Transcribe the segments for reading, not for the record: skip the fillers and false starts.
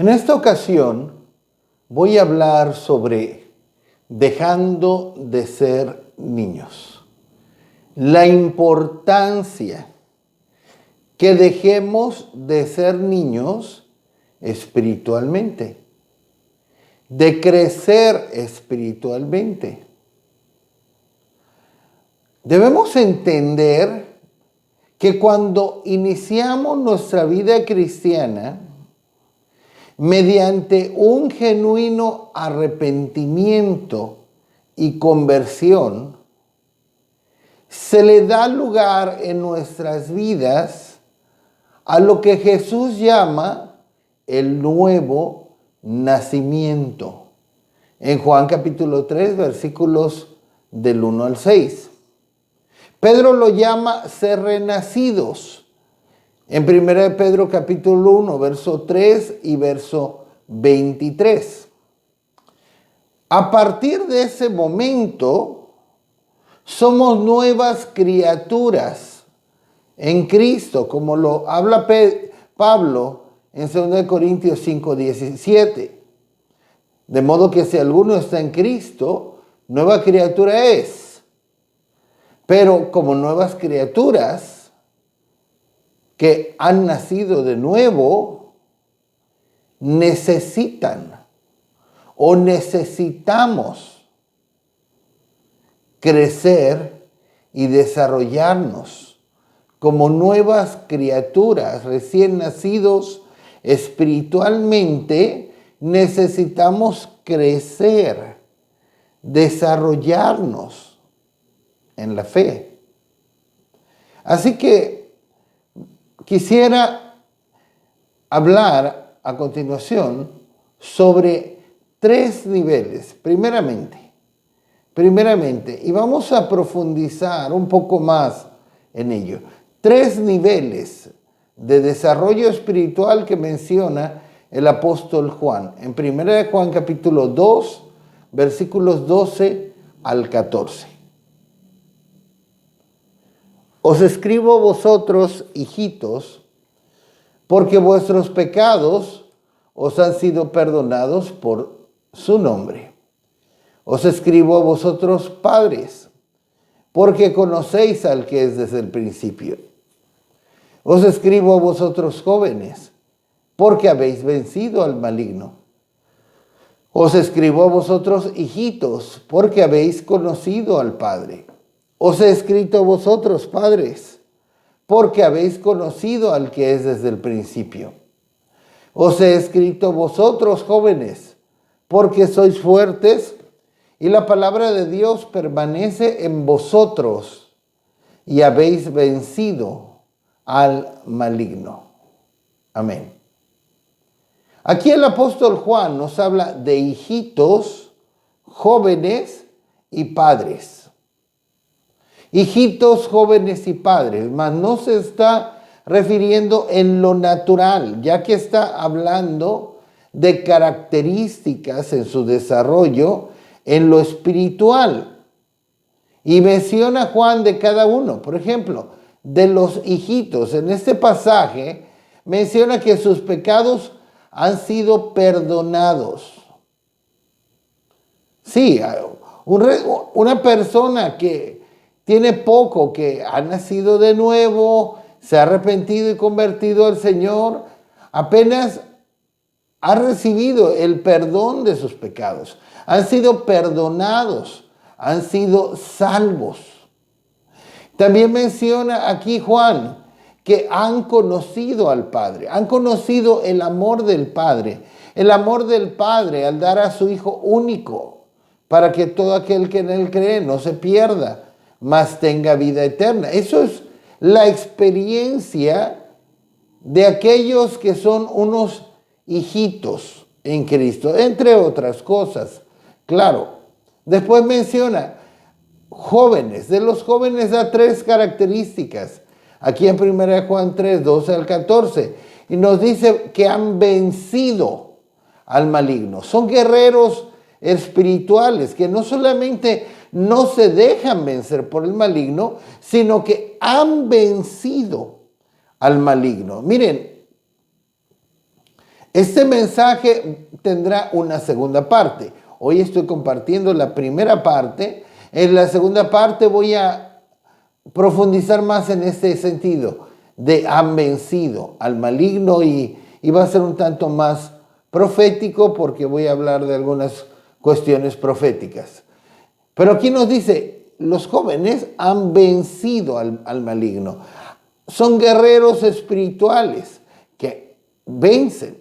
En esta ocasión voy a hablar sobre dejando de ser niños. La importancia que dejemos de ser niños espiritualmente, de crecer espiritualmente. Debemos entender que cuando iniciamos nuestra vida cristiana, mediante un genuino arrepentimiento y conversión, se le da lugar en nuestras vidas a lo que Jesús llama el nuevo nacimiento. En Juan capítulo 3, versículos del 1 al 6. Pedro lo llama ser renacidos. En 1 Pedro capítulo 1, verso 3 y verso 23. A partir de ese momento, somos nuevas criaturas en Cristo, como lo habla Pablo en 2 Corintios 5, 17. De modo que si alguno está en Cristo, nueva criatura es. Pero como nuevas criaturas que han nacido de nuevo, necesitamos crecer y desarrollarnos como nuevas criaturas recién nacidos espiritualmente. Necesitamos crecer, desarrollarnos en la fe. Así que quisiera hablar a continuación sobre 3 niveles, primeramente, y vamos a profundizar un poco más en ello. 3 niveles de desarrollo espiritual que menciona el apóstol Juan. En 1 Juan capítulo 2, versículos 12 al 14. Os escribo vosotros, hijitos, porque vuestros pecados os han sido perdonados por su nombre. Os escribo a vosotros, padres, porque conocéis al que es desde el principio. Os escribo a vosotros, jóvenes, porque habéis vencido al maligno. Os escribo a vosotros, hijitos, porque habéis conocido al Padre. Os he escrito a vosotros, padres, porque habéis conocido al que es desde el principio. Os he escrito a vosotros, jóvenes, porque sois fuertes y la palabra de Dios permanece en vosotros y habéis vencido al maligno. Amén. Aquí el apóstol Juan nos habla de hijitos, jóvenes y padres. Hijitos, jóvenes y padres, mas no se está refiriendo en lo natural, ya que está hablando de características en su desarrollo en lo espiritual. Y menciona Juan de cada uno. Por ejemplo, de los hijitos, en este pasaje menciona que sus pecados han sido perdonados. Sí, una persona que tiene poco, que ha nacido de nuevo, se ha arrepentido y convertido al Señor, apenas ha recibido el perdón de sus pecados. Han sido perdonados, han sido salvos. También menciona aquí Juan que han conocido al Padre, han conocido el amor del Padre al dar a su Hijo único, para que todo aquel que en él cree no se pierda, mas tenga vida eterna. Eso es la experiencia de aquellos que son unos hijitos en Cristo, entre otras cosas. Claro, después menciona jóvenes. De los jóvenes da 3 características. Aquí en 1 Juan 3, 12 al 14. Y nos dice que han vencido al maligno. Son guerreros espirituales que no solamente no se dejan vencer por el maligno, sino que han vencido al maligno. Miren, Este mensaje tendrá una segunda parte. Hoy estoy compartiendo la primera parte. En la segunda parte voy a profundizar más en este sentido de han vencido al maligno y va a ser un tanto más profético porque voy a hablar de algunas cuestiones proféticas. Pero aquí nos dice, los jóvenes han vencido al maligno. Son guerreros espirituales que vencen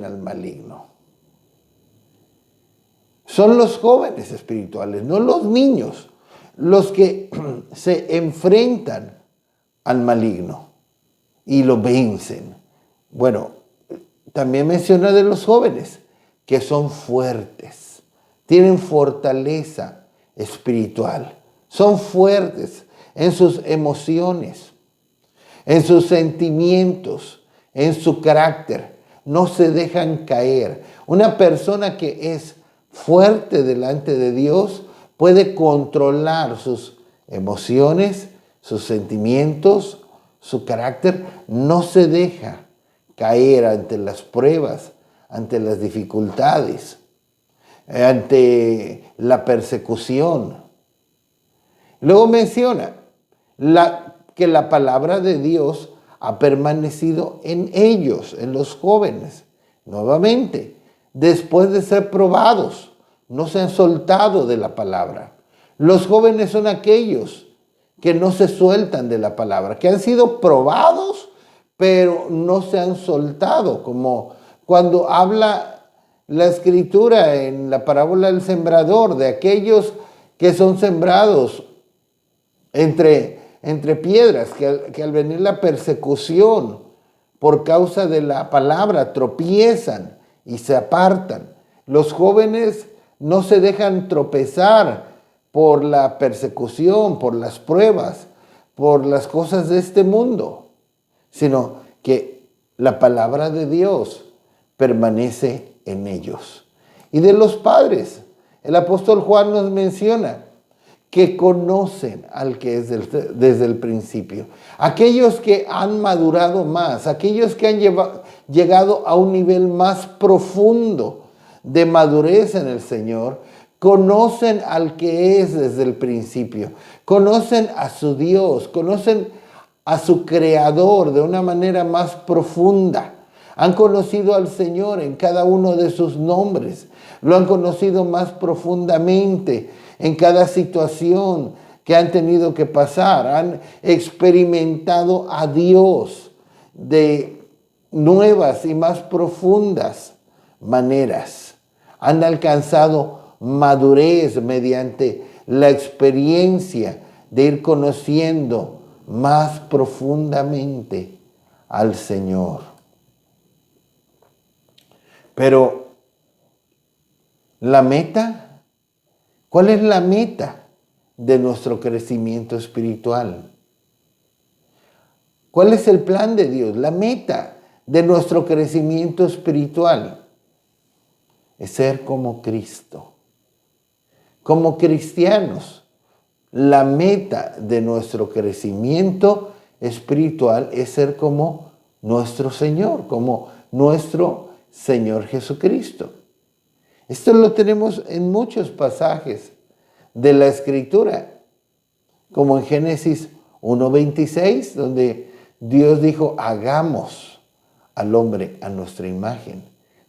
al maligno. Son los jóvenes espirituales, no los niños, los que se enfrentan al maligno y lo vencen. Bueno, también menciona de los jóvenes que son fuertes, tienen fortaleza espiritual, son fuertes en sus emociones, en sus sentimientos, en su carácter, no se dejan caer. Una persona que es fuerte delante de Dios puede controlar sus emociones, sus sentimientos, su carácter, no se deja caer ante las pruebas, ante las dificultades, ante la persecución. Luego menciona que la palabra de Dios ha permanecido en ellos, en los jóvenes. Nuevamente, después de ser probados, no se han soltado de la palabra. Los jóvenes son aquellos que no se sueltan de la palabra, que han sido probados, pero no se han soltado, como cuando habla la Escritura en la parábola del sembrador, de aquellos que son sembrados entre piedras, que al venir la persecución por causa de la palabra tropiezan y se apartan. Los jóvenes no se dejan tropezar por la persecución, por las pruebas, por las cosas de este mundo, sino que la palabra de Dios permanece en ellos. Y de los padres, el apóstol Juan nos menciona que conocen al que es desde el principio. Aquellos que han madurado más, aquellos que han llegado a un nivel más profundo de madurez en el Señor, conocen al que es desde el principio, conocen a su Dios, conocen a su Creador de una manera más profunda. Han conocido al Señor en cada uno de sus nombres, lo han conocido más profundamente en cada situación que han tenido que pasar. Han experimentado a Dios de nuevas y más profundas maneras. Han alcanzado madurez mediante la experiencia de ir conociendo más profundamente al Señor. Pero la meta, ¿cuál es la meta de nuestro crecimiento espiritual? ¿Cuál es el plan de Dios? La meta de nuestro crecimiento espiritual es ser como Cristo. Como cristianos, la meta de nuestro crecimiento espiritual es ser como nuestro Señor, como nuestro Señor Jesucristo. Esto lo tenemos en muchos pasajes de la Escritura, como en Génesis 1:26, donde Dios dijo, hagamos al hombre a nuestra imagen.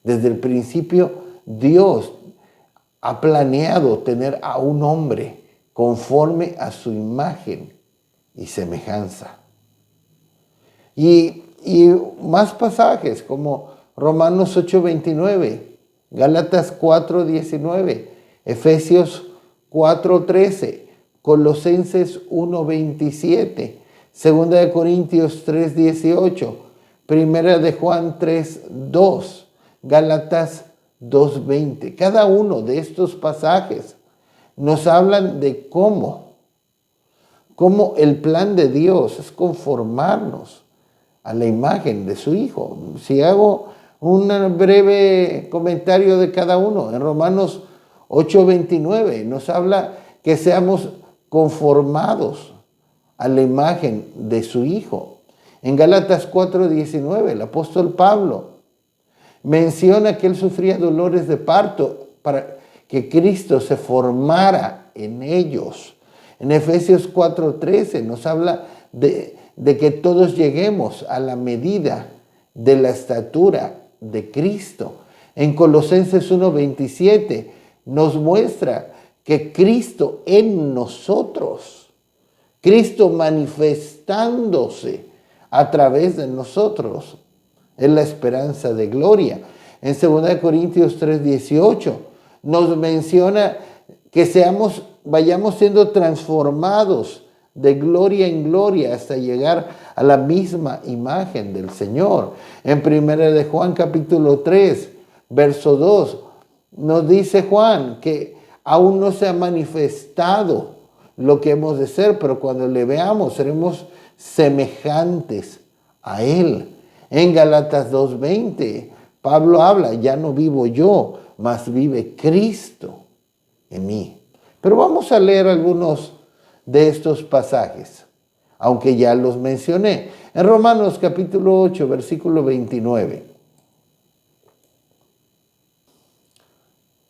Desde el principio, Dios ha planeado tener a un hombre conforme a su imagen y semejanza. Y más pasajes como Romanos 8:29, Gálatas 4:19, Efesios 4:13, Colosenses 1:27, 2 de Corintios 3:18, 1 de Juan 3:2, Gálatas 2:20. Cada uno de estos pasajes nos hablan de cómo el plan de Dios es conformarnos a la imagen de su Hijo. Si hago un breve comentario de cada uno, en Romanos 8:29 nos habla que seamos conformados a la imagen de su Hijo. En Gálatas 4:19 el apóstol Pablo menciona que Él sufría dolores de parto para que Cristo se formara en ellos. En Efesios 4:13 nos habla de que todos lleguemos a la medida de la estatura de Cristo. En Colosenses 1:27 nos muestra que Cristo en nosotros, Cristo manifestándose a través de nosotros, es la esperanza de gloria. En 2 Corintios 3:18 nos menciona que vayamos siendo transformados de gloria en gloria hasta llegar a la misma imagen del Señor. En 1 de Juan capítulo 3, verso 2, nos dice Juan que aún no se ha manifestado lo que hemos de ser, pero cuando le veamos seremos semejantes a Él. En Gálatas 2:20, Pablo habla, ya no vivo yo, mas vive Cristo en mí. Pero vamos a leer algunos de estos pasajes, aunque ya los mencioné. En Romanos capítulo 8, versículo 29.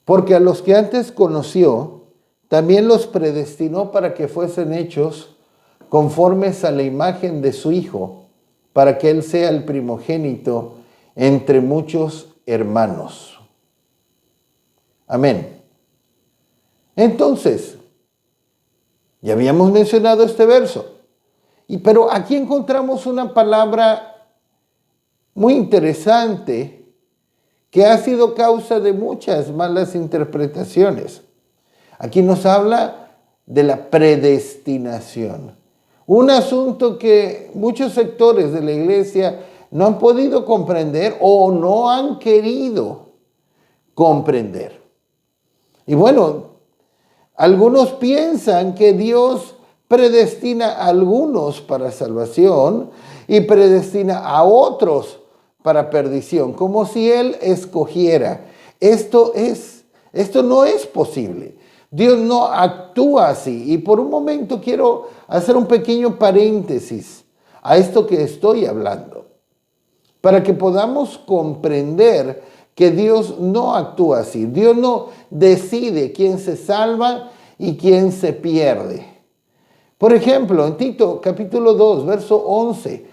Porque a los que antes conoció, también los predestinó para que fuesen hechos conformes a la imagen de su Hijo, para que Él sea el primogénito entre muchos hermanos. Amén. Entonces, ya habíamos mencionado este verso, pero aquí encontramos una palabra muy interesante que ha sido causa de muchas malas interpretaciones. Aquí nos habla de la predestinación, un asunto que muchos sectores de la iglesia no han podido comprender o no han querido comprender. Y bueno, algunos piensan que Dios predestina a algunos para salvación y predestina a otros para perdición, como si Él escogiera. Esto no es posible. Dios no actúa así. Y por un momento quiero hacer un pequeño paréntesis a esto que estoy hablando, para que podamos comprender que Dios no actúa así. Dios no decide quién se salva y quién se pierde. Por ejemplo, en Tito capítulo 2, verso 11,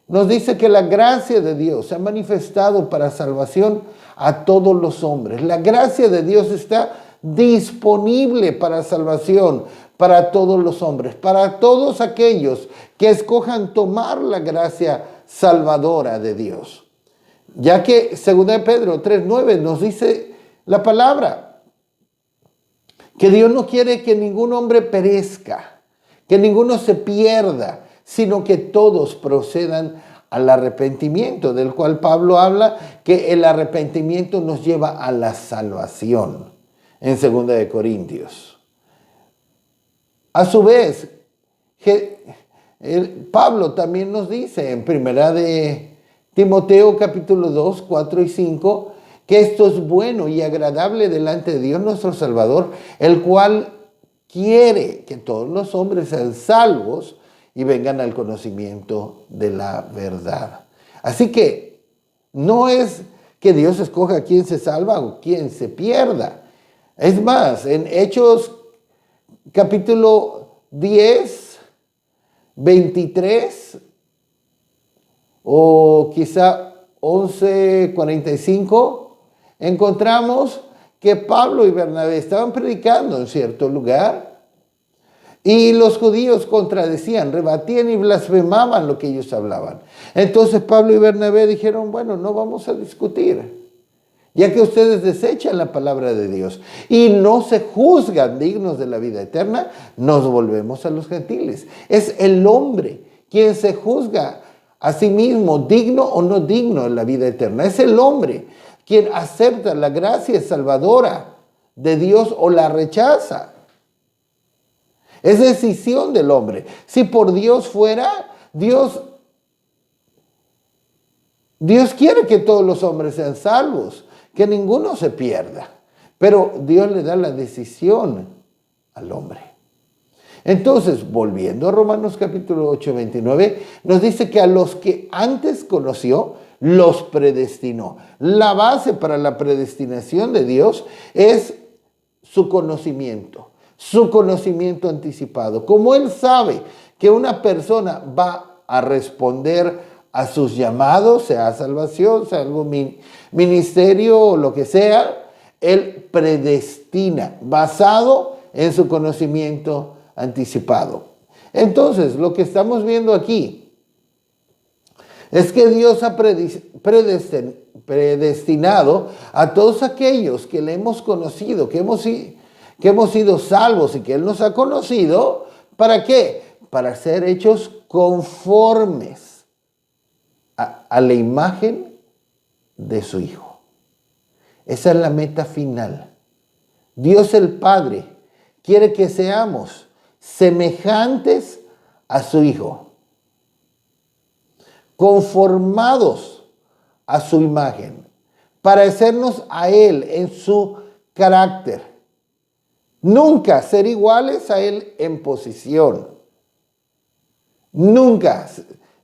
nos dice que la gracia de Dios se ha manifestado para salvación a todos los hombres. La gracia de Dios está disponible para salvación para todos los hombres, para todos aquellos que escojan tomar la gracia salvadora de Dios. Ya que 2 Pedro 3:9 nos dice la palabra, que Dios no quiere que ningún hombre perezca, que ninguno se pierda, sino que todos procedan al arrepentimiento, del cual Pablo habla, que el arrepentimiento nos lleva a la salvación, en 2 Corintios. A su vez, Pablo también nos dice en 1 de Timoteo capítulo 2, 4 y 5, que esto es bueno y agradable delante de Dios nuestro Salvador, el cual quiere que todos los hombres sean salvos y vengan al conocimiento de la verdad. Así que no es que Dios escoja a quién se salva o quién se pierda. Es más, en Hechos capítulo 10, 23 o quizá 11:45, encontramos que Pablo y Bernabé estaban predicando en cierto lugar y los judíos contradecían, rebatían y blasfemaban lo que ellos hablaban. Entonces Pablo y Bernabé dijeron, bueno, no vamos a discutir, ya que ustedes desechan la palabra de Dios y no se juzgan dignos de la vida eterna, nos volvemos a los gentiles. Es el hombre quien se juzga a sí mismo, digno o no digno de la vida eterna. Es el hombre quien acepta la gracia salvadora de Dios o la rechaza. Es decisión del hombre. Si por Dios fuera, Dios quiere que todos los hombres sean salvos, que ninguno se pierda. Pero Dios le da la decisión al hombre. Entonces, volviendo a Romanos capítulo 8, 29, nos dice que a los que antes conoció, los predestinó. La base para la predestinación de Dios es su conocimiento anticipado. Como Él sabe que una persona va a responder a sus llamados, sea salvación, sea algún ministerio o lo que sea, Él predestina basado en su conocimiento anticipado. Entonces, lo que estamos viendo aquí es que Dios ha predestinado a todos aquellos que le hemos conocido, que hemos sido salvos y que Él nos ha conocido. ¿Para qué? Para ser hechos conformes a la imagen de su Hijo. Esa es la meta final. Dios el Padre quiere que seamos semejantes a su Hijo, conformados a su imagen, parecernos a Él en su carácter. Nunca ser iguales a Él en posición. Nunca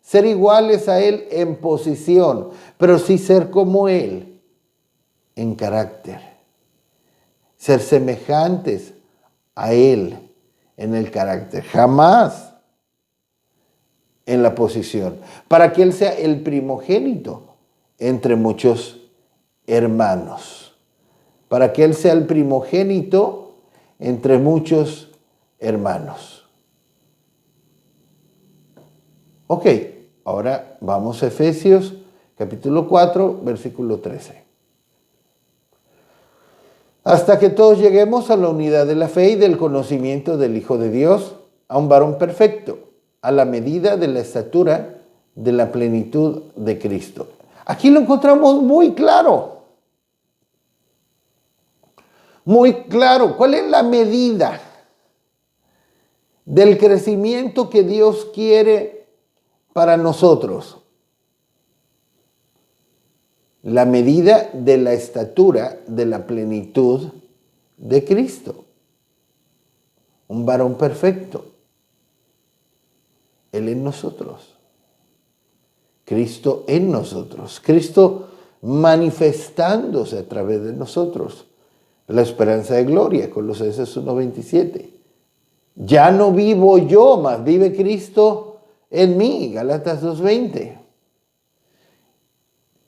ser iguales a Él en posición, pero sí ser como Él en carácter. Ser semejantes a Él en el carácter, jamás en la posición, para que Él sea el primogénito entre muchos hermanos. Para que Él sea el primogénito entre muchos hermanos. Ok, ahora vamos a Efesios capítulo 4, versículo 13. Hasta que todos lleguemos a la unidad de la fe y del conocimiento del Hijo de Dios, a un varón perfecto, a la medida de la estatura de la plenitud de Cristo. Aquí lo encontramos muy claro. Muy claro. ¿Cuál es la medida del crecimiento que Dios quiere para nosotros? La medida de la estatura de la plenitud de Cristo. Un varón perfecto. Él en nosotros. Cristo en nosotros. Cristo manifestándose a través de nosotros. La esperanza de gloria, Colosenses 1:27. Ya no vivo yo, mas vive Cristo en mí, Gálatas 2:20.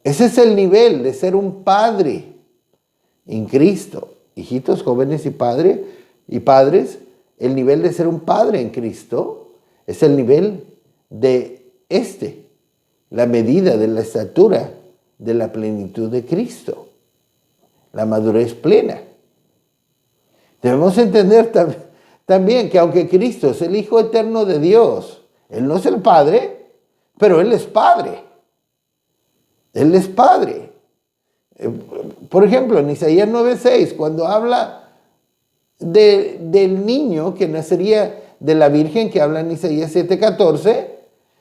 Ese es el nivel de ser un padre en Cristo. Hijitos, jóvenes y padres, el nivel de ser un padre en Cristo es el nivel de la medida de la estatura de la plenitud de Cristo, la madurez plena. Debemos entender también que aunque Cristo es el Hijo eterno de Dios, Él no es el Padre, pero Él es Padre. Él es Padre. Por ejemplo, en Isaías 9:6, cuando habla del niño que nacería de la Virgen, que habla en Isaías 7:14,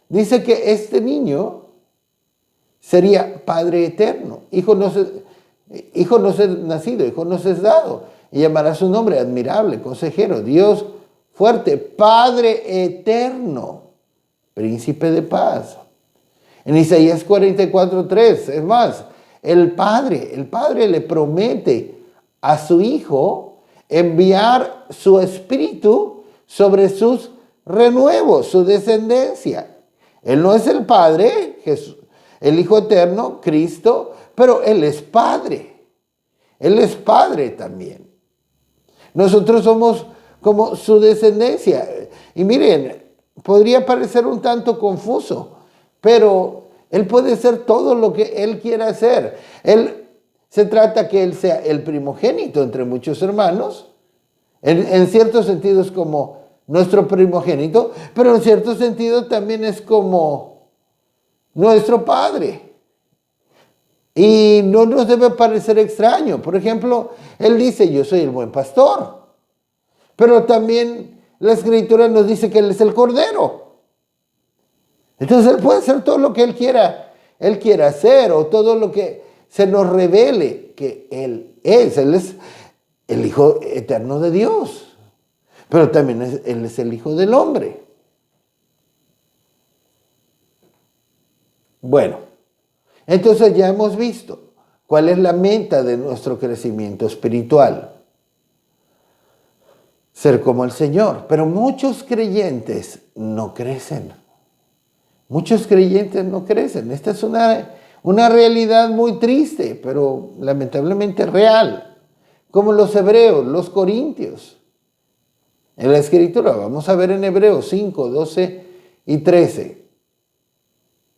dice que este niño sería Padre eterno. Hijo no es nacido, hijo no es dado. Y llamará su nombre admirable, consejero, Dios fuerte, Padre eterno, príncipe de paz. En Isaías 44:3, es más, el Padre le promete a su Hijo enviar su Espíritu sobre sus renuevos, su descendencia. Él no es el Padre, Jesús, el Hijo eterno, Cristo, pero Él es Padre. Él es Padre también. Nosotros somos como su descendencia. Y miren, podría parecer un tanto confuso, pero Él puede ser todo lo que Él quiera hacer. Se trata que Él sea el primogénito entre muchos hermanos. En cierto sentido es como nuestro primogénito, pero en cierto sentido también es como nuestro Padre. Y no nos debe parecer extraño. Por ejemplo, Él dice, yo soy el buen pastor. Pero también la Escritura nos dice que Él es el Cordero. Entonces Él puede hacer todo lo que Él quiera hacer, o todo lo que se nos revele que Él es. Él es el Hijo eterno de Dios. Pero también Él es el Hijo del hombre. Bueno, Entonces ya hemos visto cuál es la meta de nuestro crecimiento espiritual. Ser como el Señor. Pero muchos creyentes no crecen. Muchos creyentes no crecen. Esta es una realidad muy triste, pero lamentablemente real. Como los hebreos, los corintios. En la Escritura, vamos a ver en Hebreos 5, 12 y 13.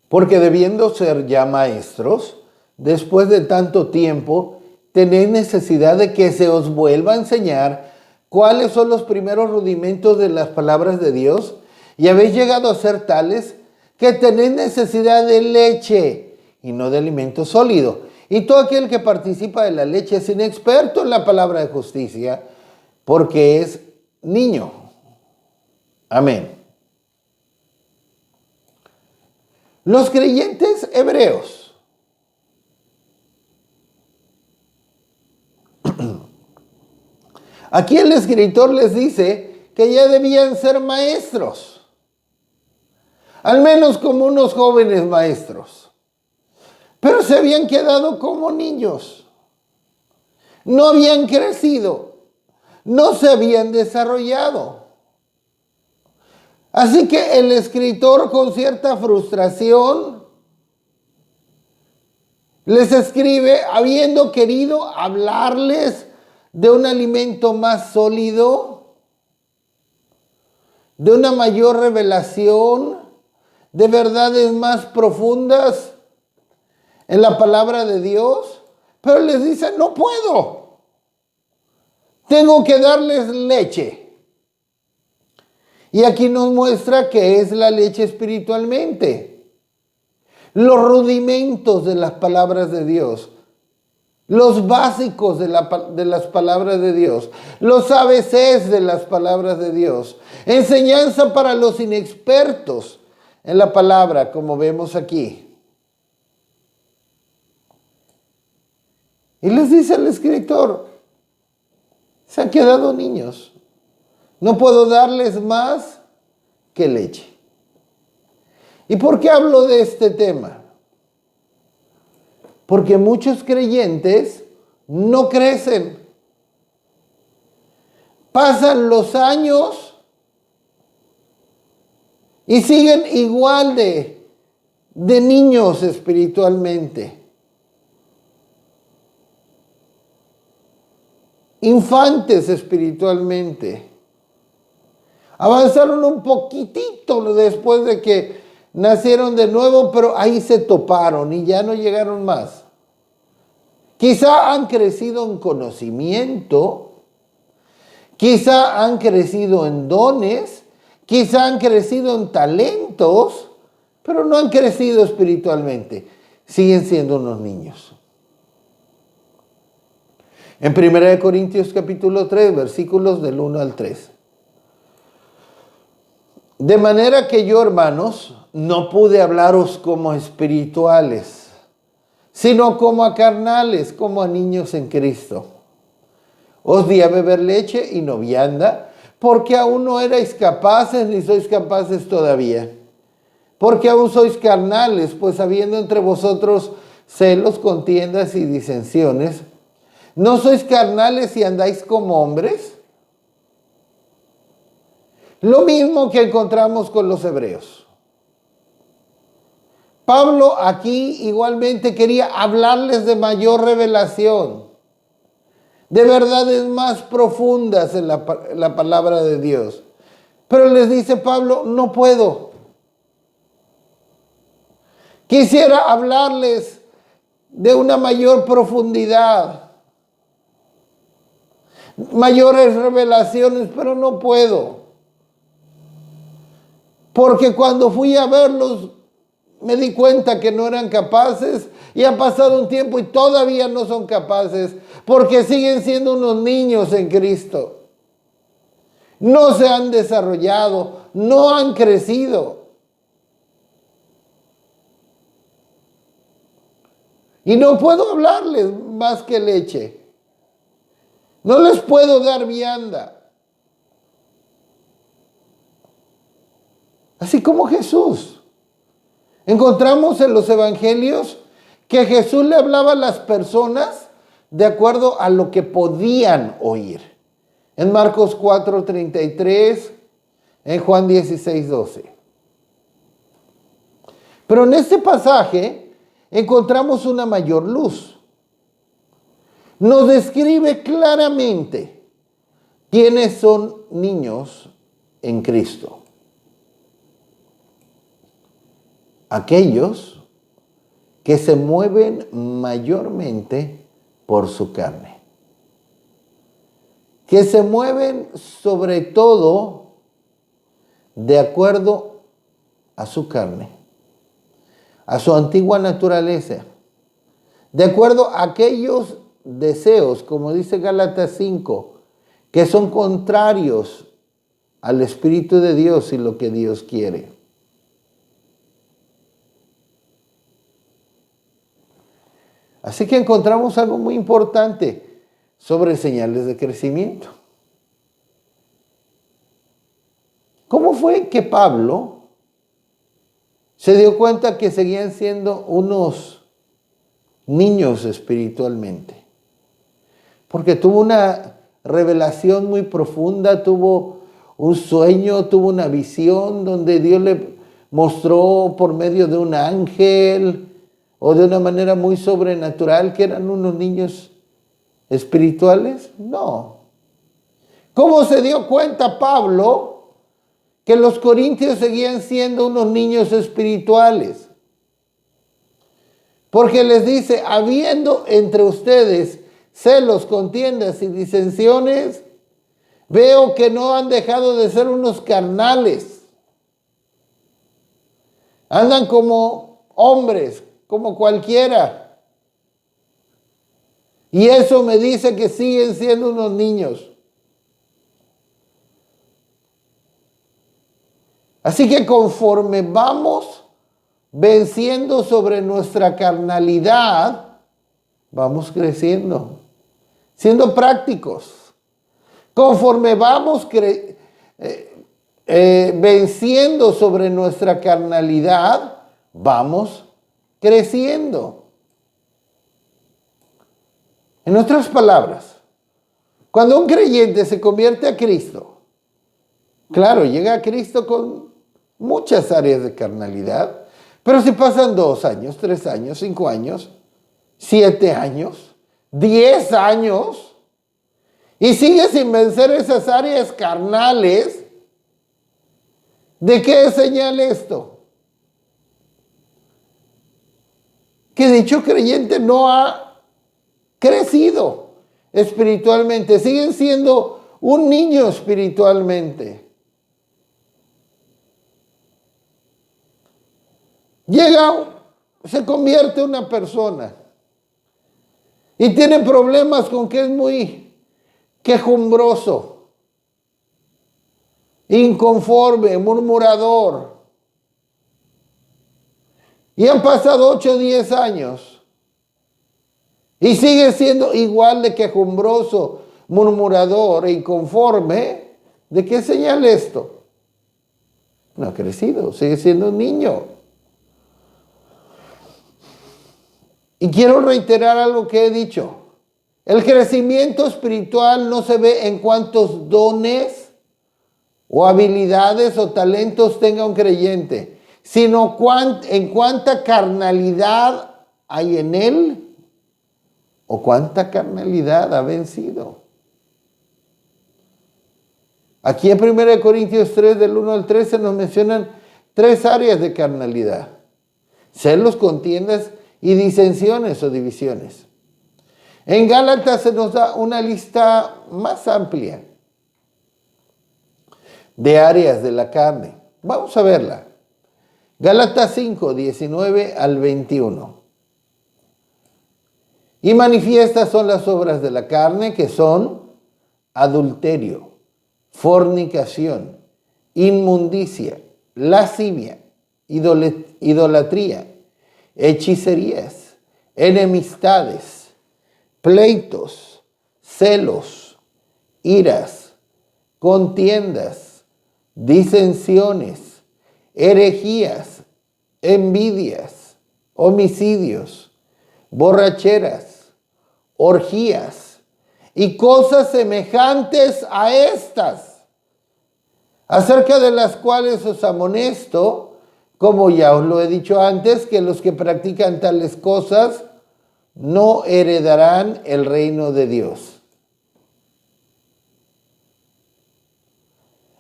Porque debiendo ser ya maestros, después de tanto tiempo, tenéis necesidad de que se os vuelva a enseñar cuáles son los primeros rudimentos de las palabras de Dios, y habéis llegado a ser tales que tenéis necesidad de leche y no de alimento sólido. Y todo aquel que participa de la leche es inexperto en la palabra de justicia, porque es niño. Amén. Los creyentes hebreos aquí el escritor les dice que ya debían ser maestros, al menos como unos jóvenes maestros, pero se habían quedado como niños, no habían crecido, no se habían desarrollado. Así que el escritor, con cierta frustración, les escribe habiendo querido hablarles de un alimento más sólido, de una mayor revelación, de verdades más profundas en la palabra de Dios, pero les dice, no puedo, tengo que darles leche. Y aquí nos muestra que es la leche espiritualmente, los rudimentos de las palabras de Dios, los básicos de las palabras de Dios, los ABCs de las palabras de Dios, enseñanza para los inexpertos en la palabra, como vemos aquí. Y les dice el escritor, se han quedado niños, no puedo darles más que leche. ¿Y por qué hablo de este tema? Porque muchos creyentes no crecen. Pasan los años y siguen igual de niños espiritualmente. Infantes espiritualmente. Avanzaron un poquitito después de que nacieron de nuevo, pero ahí se toparon y ya no llegaron más. Quizá han crecido en conocimiento, quizá han crecido en dones, quizá han crecido en talentos, pero no han crecido espiritualmente. Siguen siendo unos niños. En 1 Corintios capítulo 3, versículos del 1 al 3. De manera que yo, hermanos, no pude hablaros como espirituales, sino como a carnales, como a niños en Cristo. Os di a beber leche y no vianda, porque aún no erais capaces, ni sois capaces todavía. Porque aún sois carnales, pues habiendo entre vosotros celos, contiendas y disensiones, ¿no sois carnales y andáis como hombres? Lo mismo que encontramos con los hebreos. Pablo aquí igualmente quería hablarles de mayor revelación, de verdades más profundas en la palabra de Dios. Pero les dice Pablo, no puedo. Quisiera hablarles de una mayor profundidad, mayores revelaciones, pero no puedo. Porque cuando fui a verlos, me di cuenta que no eran capaces y ha pasado un tiempo y todavía no son capaces porque siguen siendo unos niños en Cristo. No se han desarrollado, no han crecido. Y no puedo hablarles más que leche. No les puedo dar vianda. Así como Jesús. Encontramos en los evangelios que Jesús le hablaba a las personas de acuerdo a lo que podían oír. En Marcos 4:33, en Juan 16:12. Pero en este pasaje encontramos una mayor luz. Nos describe claramente quiénes son niños en Cristo. Aquellos que se mueven mayormente por su carne. Que se mueven sobre todo de acuerdo a su carne, a su antigua naturaleza, de acuerdo a aquellos deseos, como dice Gálatas 5, que son contrarios al Espíritu de Dios y lo que Dios quiere. Así que encontramos algo muy importante sobre señales de crecimiento. ¿Cómo fue que Pablo se dio cuenta que seguían siendo unos niños espiritualmente? Porque tuvo una revelación muy profunda, tuvo un sueño, tuvo una visión donde Dios le mostró por medio de un ángel o de una manera muy sobrenatural que eran unos niños espirituales. No. ¿Cómo se dio cuenta Pablo que los corintios seguían siendo unos niños espirituales? Porque les dice, habiendo entre ustedes celos, contiendas y disensiones, veo que no han dejado de ser unos carnales. Andan como hombres, como cualquiera. Y eso me dice que siguen siendo unos niños. Así que conforme vamos venciendo sobre nuestra carnalidad, vamos creciendo, siendo prácticos. Conforme vamos venciendo sobre nuestra carnalidad, vamos creciendo. En otras palabras, cuando un creyente se convierte a Cristo, claro, llega a Cristo con muchas áreas de carnalidad, pero si pasan 2 años, 3 años, 5 años, 7 años, 10 años, y sigue sin vencer esas áreas carnales, ¿de qué es señal esto? Que dicho creyente no ha crecido espiritualmente, siguen siendo un niño espiritualmente. Se convierte en una persona y tiene problemas con que es muy quejumbroso, inconforme, murmurador. Y han pasado 8 o 10 años y sigue siendo igual de quejumbroso, murmurador e inconforme. ¿De qué señala esto? No ha crecido, sigue siendo un niño. Y quiero reiterar algo que he dicho. El crecimiento espiritual no se ve en cuántos dones o habilidades o talentos tenga un creyente, sino en cuánta carnalidad hay en él o cuánta carnalidad ha vencido. Aquí en 1 Corintios 3, del 1 al 13, nos mencionan 3 áreas de carnalidad: celos, contiendas y disensiones o divisiones. En Gálatas se nos da una lista más amplia de áreas de la carne. Vamos a verla. Gálatas 5, 19 al 21. Y manifiestas son las obras de la carne, que son adulterio, fornicación, inmundicia, lascivia, idolatría, hechicerías, enemistades, pleitos, celos, iras, contiendas, disensiones, herejías, envidias, homicidios, borracheras, orgías y cosas semejantes a estas, acerca de las cuales os amonesto, como ya os lo he dicho antes, que los que practican tales cosas no heredarán el reino de Dios.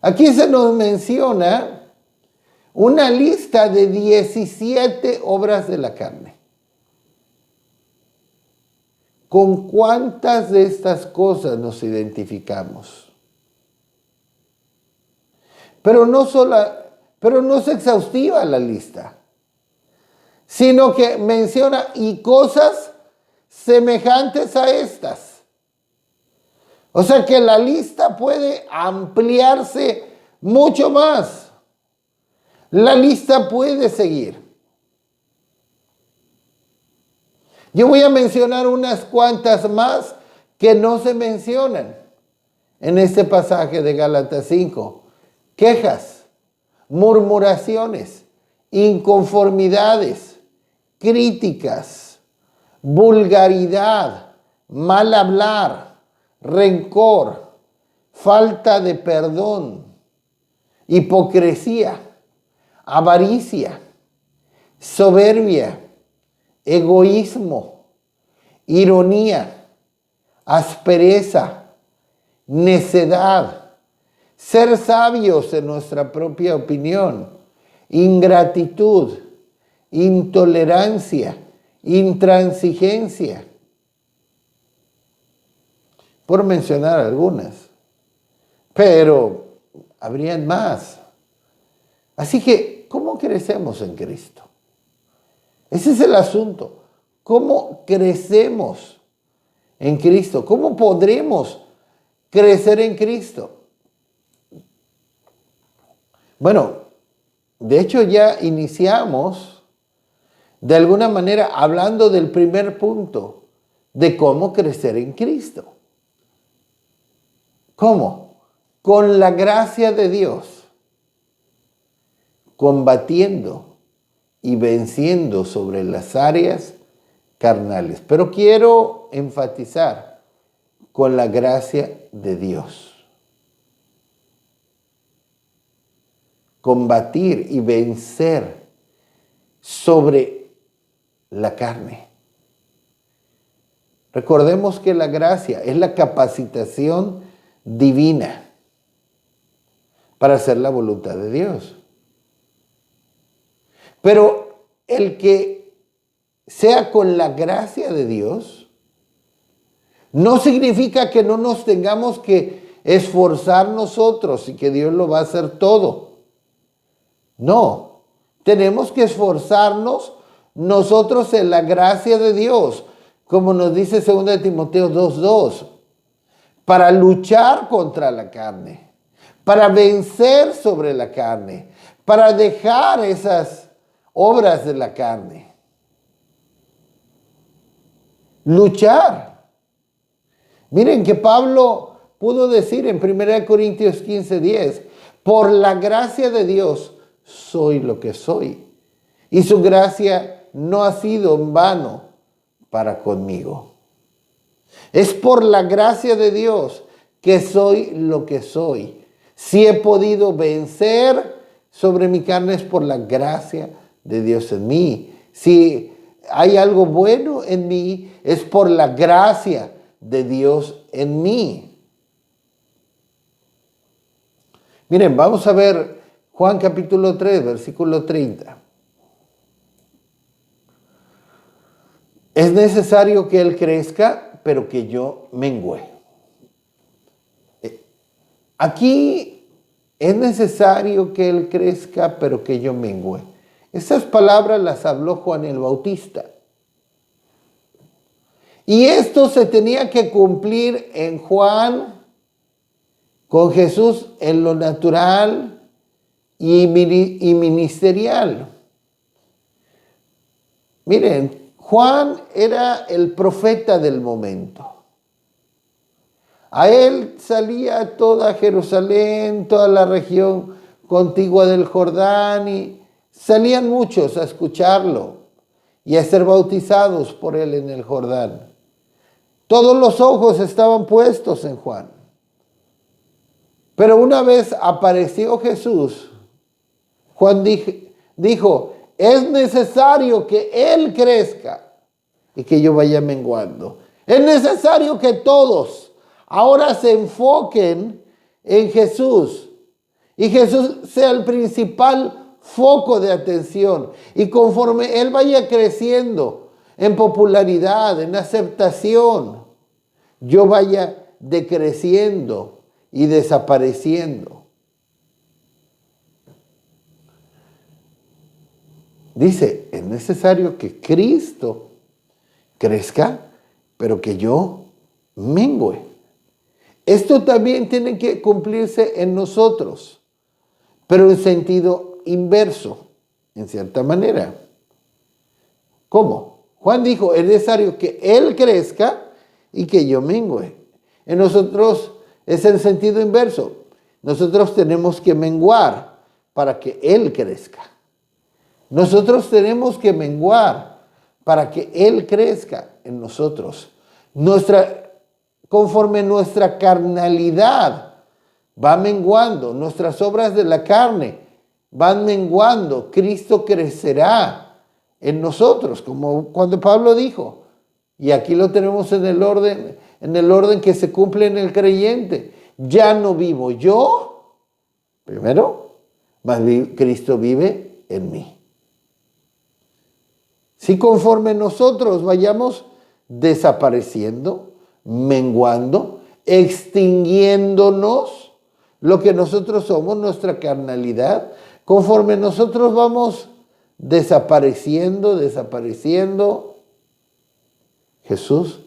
Aquí se nos menciona una lista de 17 obras de la carne. ¿Con cuántas de estas cosas nos identificamos? Pero no es exhaustiva la lista, sino que menciona y cosas semejantes a estas. O sea que la lista puede ampliarse mucho más. La lista puede seguir. Yo voy a mencionar unas cuantas más que no se mencionan en este pasaje de Gálatas 5. Quejas, murmuraciones, inconformidades, críticas, vulgaridad, mal hablar, rencor, falta de perdón, hipocresía, avaricia, soberbia, egoísmo, ironía, aspereza, necedad, ser sabios en nuestra propia opinión, ingratitud, intolerancia, intransigencia, por mencionar algunas, pero habrían más. Así que, ¿cómo crecemos en Cristo? Ese es el asunto. ¿Cómo crecemos en Cristo? ¿Cómo podremos crecer en Cristo? Bueno, de hecho ya iniciamos de alguna manera hablando del primer punto de cómo crecer en Cristo. ¿Cómo? Con la gracia de Dios, combatiendo y venciendo sobre las áreas carnales. Pero quiero enfatizar con la gracia de Dios. Combatir y vencer sobre la carne. Recordemos que la gracia es la capacitación divina para hacer la voluntad de Dios. Pero el que sea con la gracia de Dios no significa que no nos tengamos que esforzar nosotros y que Dios lo va a hacer todo. No, tenemos que esforzarnos nosotros en la gracia de Dios, como nos dice 2 Timoteo 2:2, para luchar contra la carne, para vencer sobre la carne, para dejar esas obras de la carne. Luchar. Miren que Pablo pudo decir en 1 Corintios 15:10, por la gracia de Dios soy lo que soy, y su gracia no ha sido en vano para conmigo. Es por la gracia de Dios que soy lo que soy. Si he podido vencer sobre mi carne es por la gracia de Dios en mí. Si hay algo bueno en mí es por la gracia de Dios en mí. Miren, vamos a ver Juan capítulo 3, versículo 30. Es necesario que Él crezca, pero que yo mengüe. Aquí es necesario que Él crezca, pero que yo mengüe. Esas palabras las habló Juan el Bautista. Y esto se tenía que cumplir en Juan, con Jesús en lo natural y ministerial. Miren, Juan era el profeta del momento. A él salía toda Jerusalén, toda la región contigua del Jordán, y salían muchos a escucharlo. y a ser bautizados por él en el Jordán. Todos los ojos estaban puestos en Juan. Pero una vez apareció Jesús, Juan dijo, es necesario que él crezca y que yo vaya menguando. Es necesario que todos ahora se enfoquen en Jesús y Jesús sea el principal foco de atención. Y conforme él vaya creciendo en popularidad, en aceptación, yo vaya decreciendo y desapareciendo. Dice, es necesario que Cristo crezca, pero que yo mengüe. Esto también tiene que cumplirse en nosotros, pero en sentido inverso, en cierta manera. ¿Cómo? Juan dijo, es necesario que él crezca y que yo mengüe. En nosotros es en sentido inverso. Nosotros tenemos que menguar para que él crezca. Nosotros tenemos que menguar para que él crezca en nosotros. Conforme nuestra carnalidad va menguando, nuestras obras de la carne van menguando, Cristo crecerá en nosotros, como cuando Pablo dijo, y aquí lo tenemos en el orden que se cumple en el creyente. Ya no vivo yo, primero, mas Cristo vive en mí. Si conforme nosotros vayamos desapareciendo, menguando, extinguiéndonos, lo que nosotros somos, nuestra carnalidad, conforme nosotros vamos desapareciendo, Jesús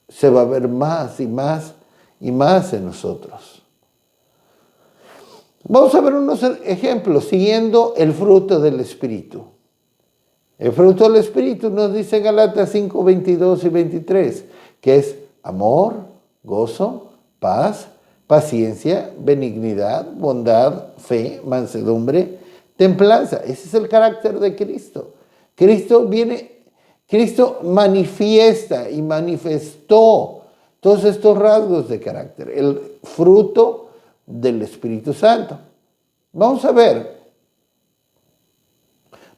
se va a ver más y más y más en nosotros. Vamos a ver unos ejemplos siguiendo el fruto del Espíritu. El fruto del Espíritu nos dice Galatas 5, 22 y 23, que es amor, gozo, paz, paciencia, benignidad, bondad, fe, mansedumbre, templanza. Ese es el carácter de Cristo. Cristo manifiesta y manifestó todos estos rasgos de carácter, el fruto del Espíritu Santo. Vamos a ver.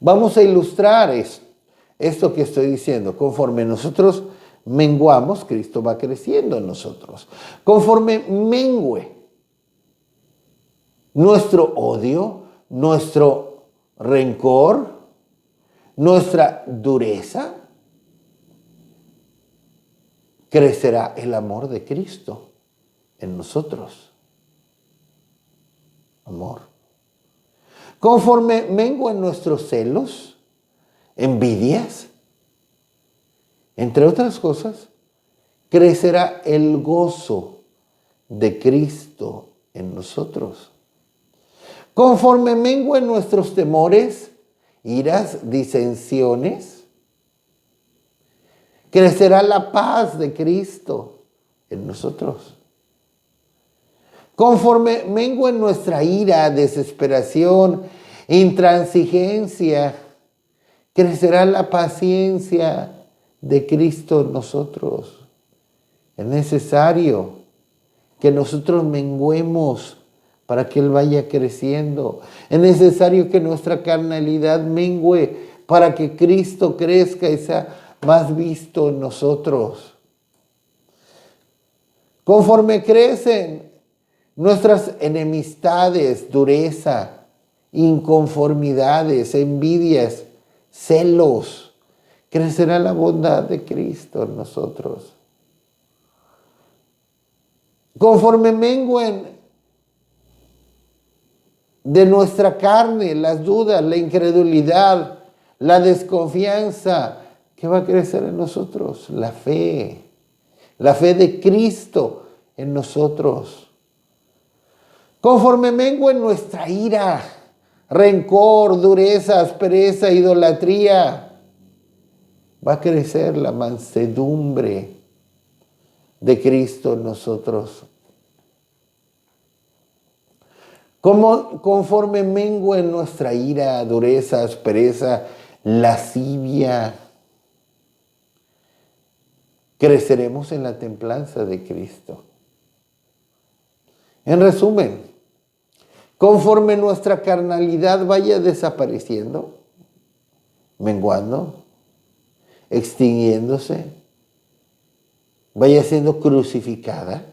Vamos a ilustrar esto que estoy diciendo. Conforme nosotros menguamos, Cristo va creciendo en nosotros. Conforme mengue nuestro odio, nuestro rencor, nuestra dureza, crecerá el amor de Cristo en nosotros. Amor. Conforme menguen nuestros celos, envidias, entre otras cosas, crecerá el gozo de Cristo en nosotros. Conforme menguen nuestros temores, iras, disensiones, crecerá la paz de Cristo en nosotros. Conforme menguen nuestra ira, desesperación, intransigencia, crecerá la paciencia de Cristo en nosotros. Es necesario que nosotros menguemos para que Él vaya creciendo. Es necesario que nuestra carnalidad mengüe para que Cristo crezca y sea más visto en nosotros. Conforme crecen nuestras enemistades, dureza, inconformidades, envidias, celos, crecerá la bondad de Cristo en nosotros. Conforme mengüen de nuestra carne las dudas, la incredulidad, la desconfianza, ¿qué va a crecer en nosotros? La fe de Cristo en nosotros. Conforme mengüen nuestra ira, rencor, dureza, aspereza, idolatría, va a crecer la mansedumbre de Cristo en nosotros. Conforme mengüen nuestra ira, dureza, aspereza, lascivia. Creceremos en la templanza de Cristo. En resumen, conforme nuestra carnalidad vaya desapareciendo, menguando, extinguiéndose, vaya siendo crucificada,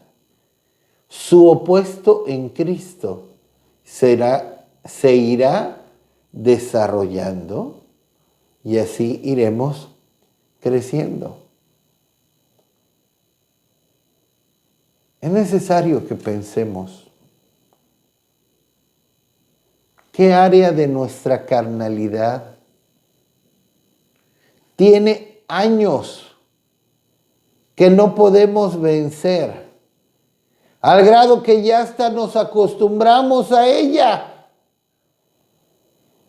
su opuesto en Cristo se irá desarrollando y así iremos creciendo. Es necesario que pensemos qué área de nuestra carnalidad tiene años que no podemos vencer, al grado que ya hasta nos acostumbramos a ella.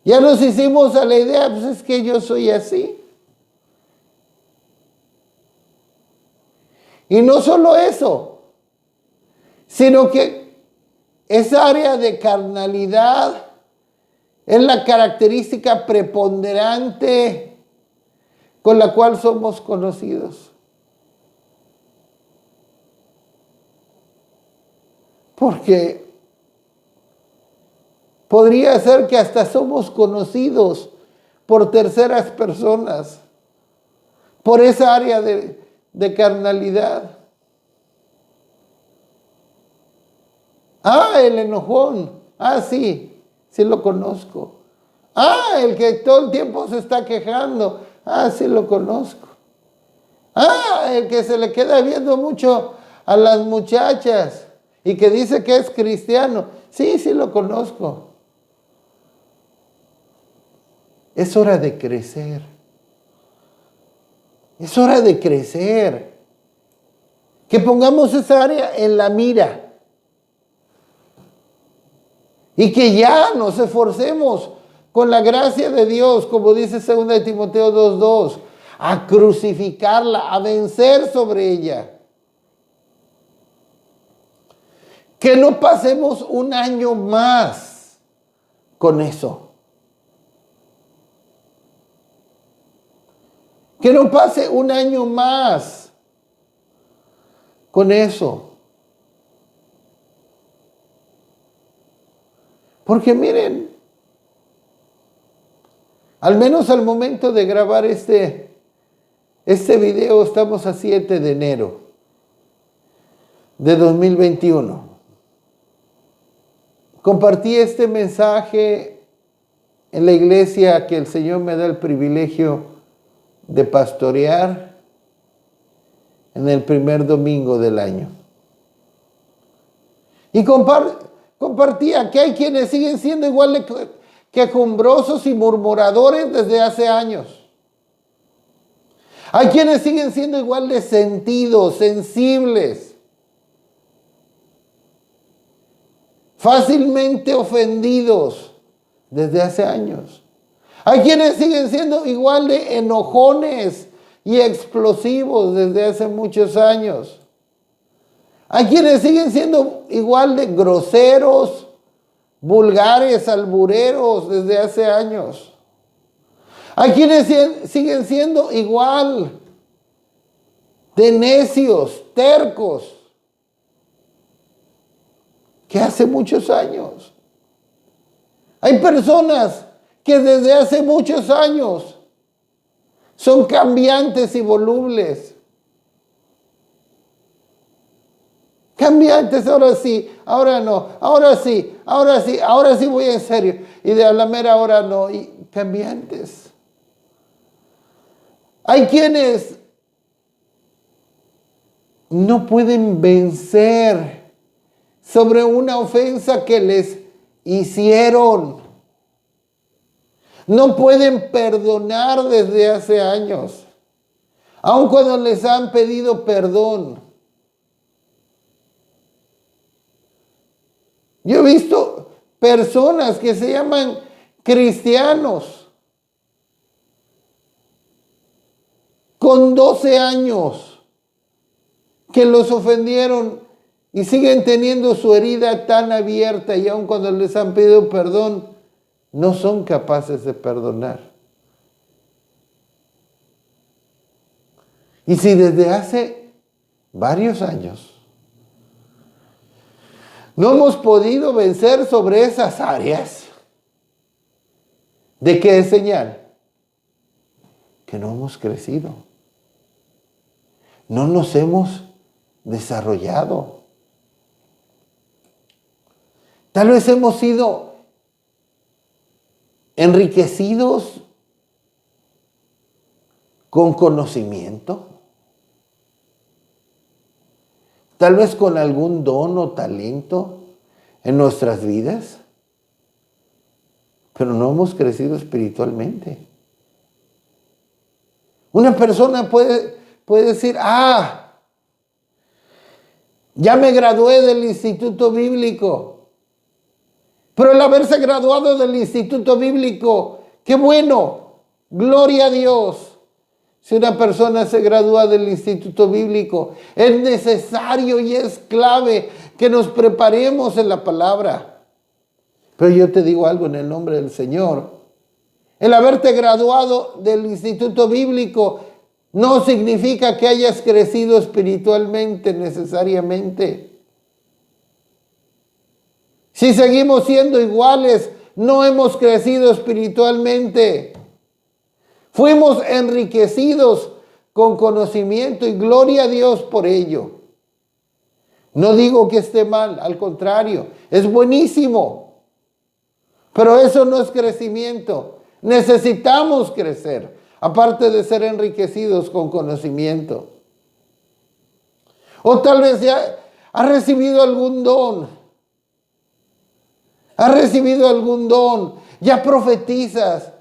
Ya nos hicimos a la idea, pues es que yo soy así. Y no solo eso, sino que esa área de carnalidad es la característica preponderante con la cual somos conocidos. Porque podría ser que hasta somos conocidos por terceras personas, por esa área de carnalidad. Ah, el enojón. Ah, sí, sí lo conozco. Ah, el que todo el tiempo se está quejando. Ah, sí lo conozco. Ah, el que se le queda viendo mucho a las muchachas y que dice que es cristiano. Sí, sí lo conozco. Es hora de crecer. Es hora de crecer. Que pongamos esa área en la mira. Y que ya nos esforcemos con la gracia de Dios, como dice 2 Timoteo 2:2, a crucificarla, a vencer sobre ella. Que no pasemos un año más con eso. Que no pase un año más con eso. Porque miren, al menos al momento de grabar este video, estamos a 7 de enero de 2021. Compartí este mensaje en la iglesia que el Señor me da el privilegio de pastorear en el primer domingo del año. Y compartía que hay quienes siguen siendo igual de quejumbrosos y murmuradores desde hace años. Hay quienes siguen siendo igual de sentidos, sensibles, fácilmente ofendidos desde hace años. Hay quienes siguen siendo igual de enojones y explosivos desde hace muchos años. Hay quienes siguen siendo igual de groseros, vulgares, albureros desde hace años. Hay quienes siguen siendo igual de necios, tercos, que hace muchos años. Hay personas que desde hace muchos años son cambiantes y volubles. Cambiantes, ahora sí, ahora no, ahora sí, ahora sí, ahora sí voy en serio. Y de a la mera hora no, y cambiantes. Hay quienes no pueden vencer sobre una ofensa que les hicieron. No pueden perdonar desde hace años, aun cuando les han pedido perdón. Yo he visto personas que se llaman cristianos con 12 años que los ofendieron y siguen teniendo su herida tan abierta y aun cuando les han pedido perdón, no son capaces de perdonar. Y si desde hace varios años no hemos podido vencer sobre esas áreas, ¿de qué es señal? Que no hemos crecido. No nos hemos desarrollado. Tal vez hemos sido enriquecidos con conocimiento. Tal vez con algún don o talento en nuestras vidas. Pero no hemos crecido espiritualmente. Una persona puede decir, ya me gradué del instituto bíblico. Pero el haberse graduado del instituto bíblico, ¡qué bueno! ¡Gloria a Dios! Si una persona se gradúa del instituto bíblico, es necesario y es clave que nos preparemos en la palabra. Pero yo te digo algo en el nombre del Señor. El haberte graduado del instituto bíblico no significa que hayas crecido espiritualmente necesariamente. Si seguimos siendo iguales, no hemos crecido espiritualmente. Fuimos enriquecidos con conocimiento y gloria a Dios por ello. No digo que esté mal, al contrario, es buenísimo. Pero eso no es crecimiento. Necesitamos crecer, aparte de ser enriquecidos con conocimiento. O tal vez ya has recibido algún don. Has recibido algún don. Ya profetizas.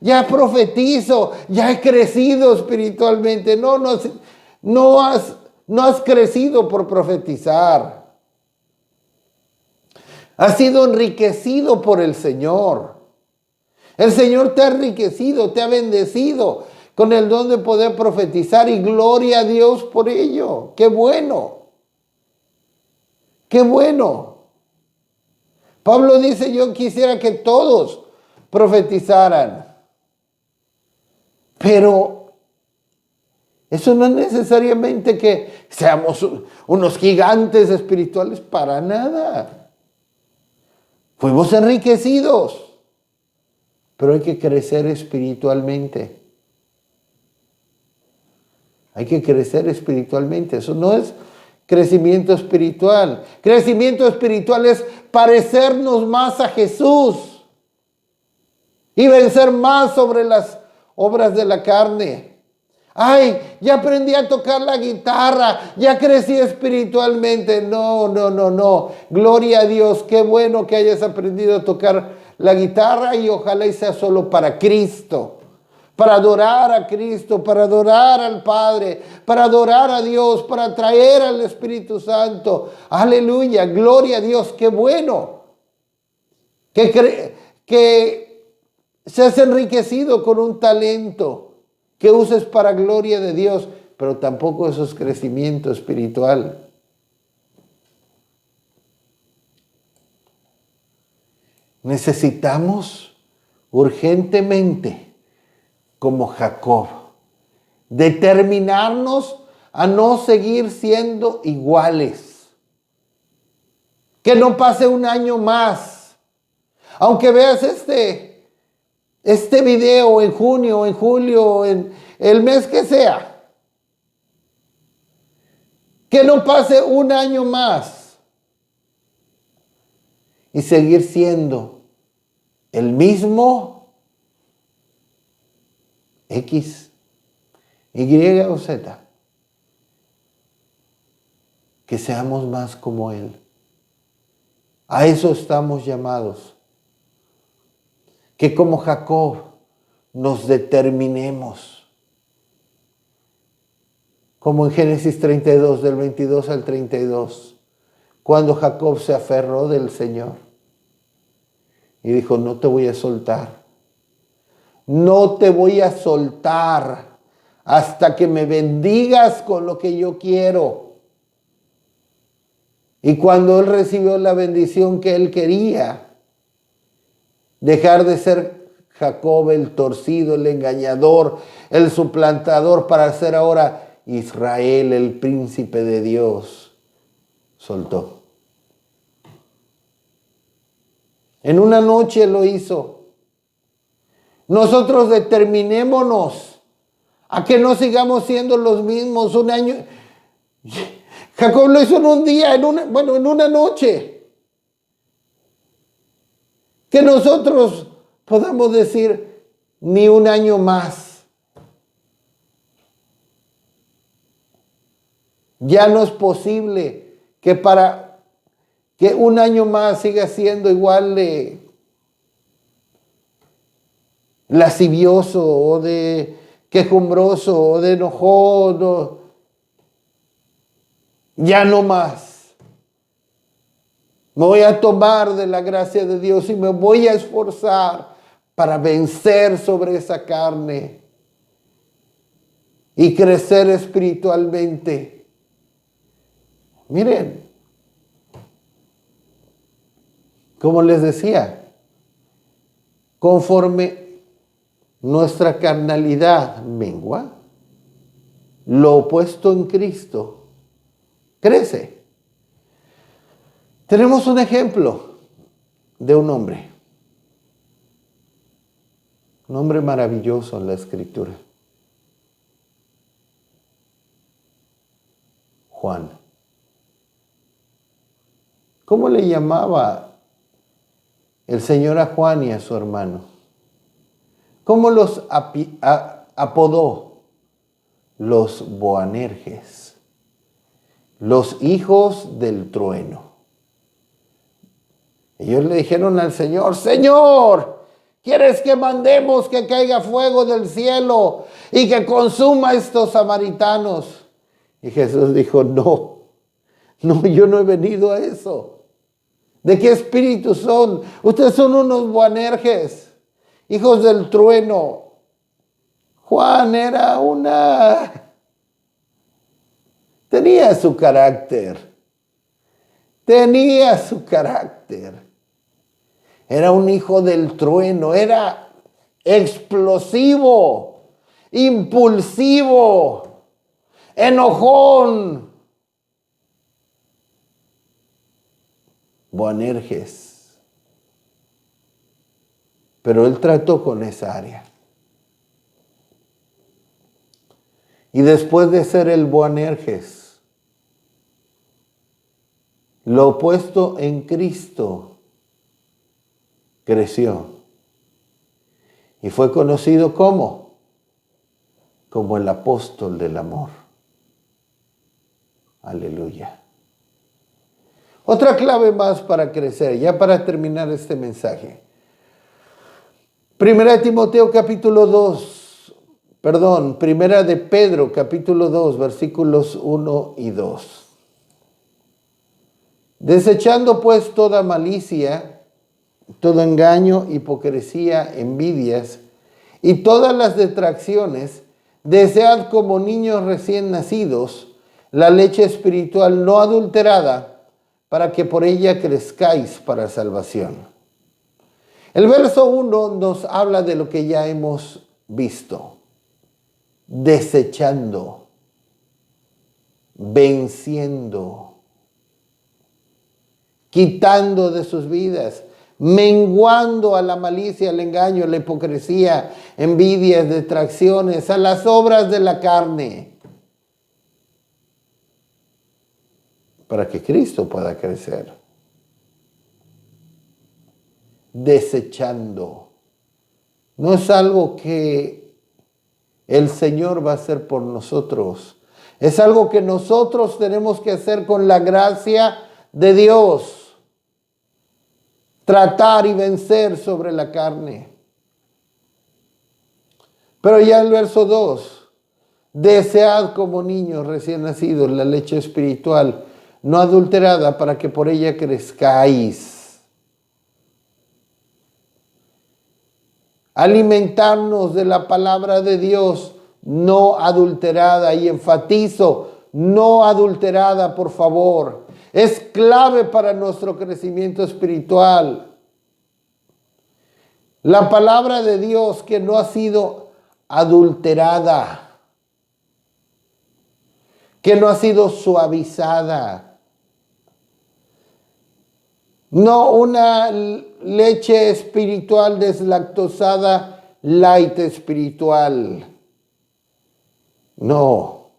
Ya profetizo. Ya he crecido espiritualmente. No has crecido por profetizar. Has sido enriquecido por el Señor. El Señor te ha enriquecido, te ha bendecido con el don de poder profetizar y gloria a Dios por ello. ¡Qué bueno! ¡Qué bueno! Pablo dice, yo quisiera que todos profetizaran. Pero eso no es necesariamente que seamos unos gigantes espirituales, para nada. Fuimos enriquecidos. Pero hay que crecer espiritualmente. Hay que crecer espiritualmente. Eso no es crecimiento espiritual. Crecimiento espiritual es parecernos más a Jesús y vencer más sobre las obras de la carne. Ya aprendí a tocar la guitarra, ya crecí espiritualmente. No. Gloria a Dios, qué bueno que hayas aprendido a tocar la guitarra y ojalá y sea solo para Cristo, para adorar a Cristo, para adorar al Padre, para adorar a Dios, para traer al Espíritu Santo. Aleluya, gloria a Dios, qué bueno que seas enriquecido con un talento que uses para gloria de Dios, pero tampoco eso es crecimiento espiritual. Necesitamos urgentemente, como Jacob, determinarnos a no seguir siendo iguales. Que no pase un año más. Aunque veas este video en junio, en julio, en el mes que sea. Que no pase un año más. Y seguir siendo el mismo X, Y o Z. Que seamos más como Él. A eso estamos llamados. Que como Jacob nos determinemos. Como en Génesis 32, del 22 al 32. Cuando Jacob se aferró del Señor y dijo, no te voy a soltar. No te voy a soltar hasta que me bendigas con lo que yo quiero. Y cuando él recibió la bendición que él quería, dejar de ser Jacob el torcido, el engañador, el suplantador, para ser ahora Israel, el príncipe de Dios, soltó. En una noche lo hizo. Nosotros determinémonos a que no sigamos siendo los mismos. Un año. Jacob lo hizo en un día, en una noche. Que nosotros podamos decir, ni un año más. Ya no es posible que para que un año más siga siendo igual de lascivioso o de quejumbroso o de enojón. Ya no más. Me voy a tomar de la gracia de Dios y me voy a esforzar para vencer sobre esa carne y crecer espiritualmente. Miren, como les decía, conforme nuestra carnalidad mengua, lo opuesto en Cristo crece. Tenemos un ejemplo de un hombre maravilloso en la Escritura. Juan. ¿Cómo le llamaba el Señor a Juan y a su hermano? ¿Cómo los apodó? Los Boanerges, los hijos del trueno. Ellos le dijeron al Señor, Señor, ¿quieres que mandemos que caiga fuego del cielo y que consuma a estos samaritanos? Y Jesús dijo, no, yo no he venido a eso. ¿De qué espíritu son? Ustedes son unos Boanerges, hijos del trueno. Juan tenía su carácter. Era un hijo del trueno, era explosivo, impulsivo, enojón. Boanerges. Pero él trató con esa área. Y después de ser el Boanerges, lo opuesto en Cristo creció. Y fue conocido como el apóstol del amor. Aleluya. Otra clave más para crecer, ya para terminar este mensaje. Primera de Pedro, capítulo 2, versículos 1 y 2. Desechando pues toda malicia, todo engaño, hipocresía, envidias y todas las detracciones, desead como niños recién nacidos la leche espiritual no adulterada, para que por ella crezcáis para salvación. El verso 1 nos habla de lo que ya hemos visto. Desechando, venciendo, quitando de sus vidas, menguando a la malicia, al engaño, a la hipocresía, envidias, detracciones, a las obras de la carne, para que Cristo pueda crecer. Desechando. No es algo que el Señor va a hacer por nosotros. Es algo que nosotros tenemos que hacer con la gracia de Dios. Tratar y vencer sobre la carne. Pero ya el verso 2. Desead como niños recién nacidos la leche espiritual no adulterada, para que por ella crezcáis. Alimentarnos de la palabra de Dios no adulterada, y enfatizo, no adulterada, por favor. Es clave para nuestro crecimiento espiritual. La palabra de Dios que no ha sido adulterada, que no ha sido suavizada. No una leche espiritual deslactosada, light espiritual. No.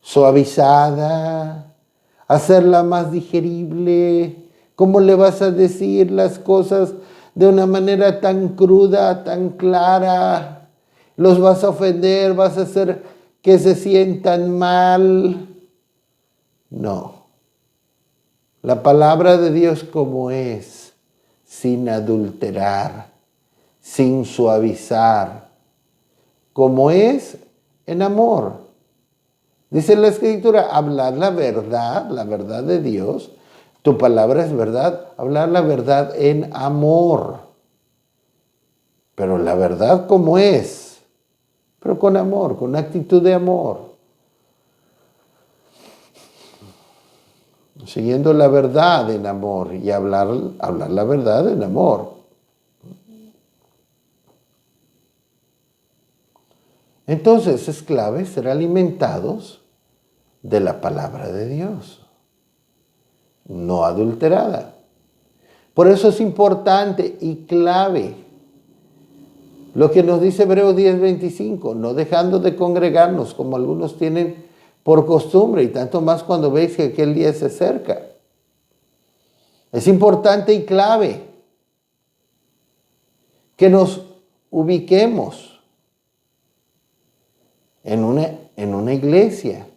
Suavizada, hacerla más digerible. ¿Cómo le vas a decir las cosas de una manera tan cruda, tan clara? Los vas a ofender, vas a hacer que se sientan mal. No. La palabra de Dios como es, sin adulterar, sin suavizar, como es en amor. Dice la Escritura, hablar la verdad de Dios. Tu palabra es verdad, hablar la verdad en amor. Pero la verdad como es, pero con amor, con actitud de amor. Siguiendo la verdad en amor y hablar la verdad en amor. Entonces es clave ser alimentados de la palabra de Dios, no adulterada. Por eso es importante y clave lo que nos dice Hebreos 10:25, no dejando de congregarnos como algunos tienen por costumbre, y tanto más cuando veis que aquel día se acerca. Es importante y clave que nos ubiquemos en una iglesia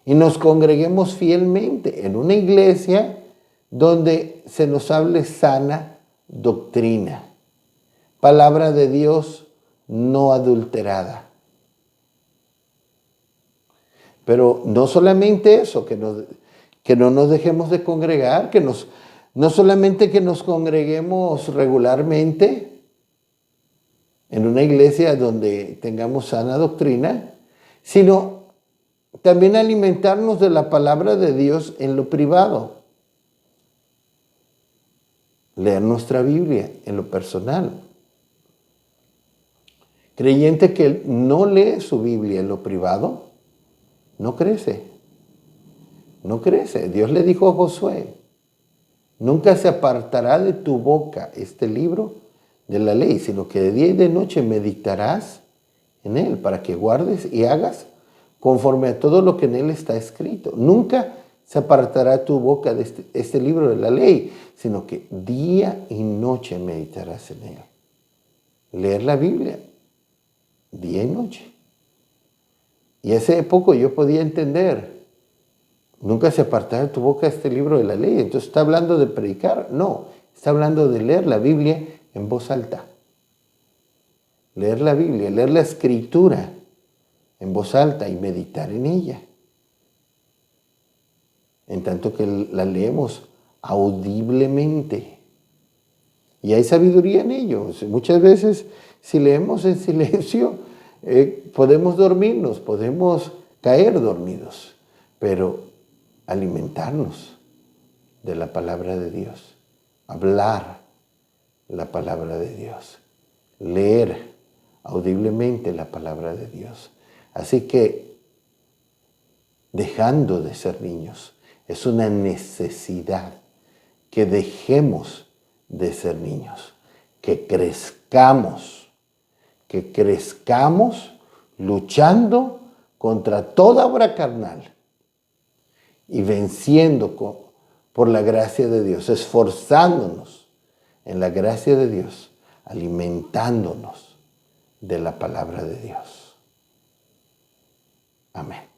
y nos congreguemos fielmente en una iglesia donde se nos hable sana doctrina, palabra de Dios no adulterada. Pero no solamente eso, que no nos dejemos de congregar, no solamente que nos congreguemos regularmente en una iglesia donde tengamos sana doctrina, sino también alimentarnos de la palabra de Dios en lo privado. Leer nuestra Biblia en lo personal. Creyente que no lee su Biblia en lo privado, no crece. No crece. Dios le dijo a Josué, nunca se apartará de tu boca este libro de la ley, sino que de día y de noche meditarás en él para que guardes y hagas conforme a todo lo que en él está escrito. Nunca se apartará tu boca de este libro de la ley, sino que día y noche meditarás en él. Leer la Biblia, día y noche. Y hace poco yo podía entender, nunca se apartará de tu boca este libro de la ley. Entonces, ¿está hablando de predicar? No, está hablando de leer la Biblia en voz alta. Leer la Biblia, leer la Escritura en voz alta y meditar en ella. En tanto que la leemos audiblemente. Y hay sabiduría en ello. Muchas veces, si leemos en silencio, podemos dormirnos, podemos caer dormidos, pero alimentarnos de la palabra de Dios, hablar la palabra de Dios, leer audiblemente la palabra de Dios. Así que, dejando de ser niños, es una necesidad que dejemos de ser niños, que crezcamos luchando contra toda obra carnal y venciendo por la gracia de Dios, esforzándonos en la gracia de Dios, alimentándonos de la palabra de Dios. Amén.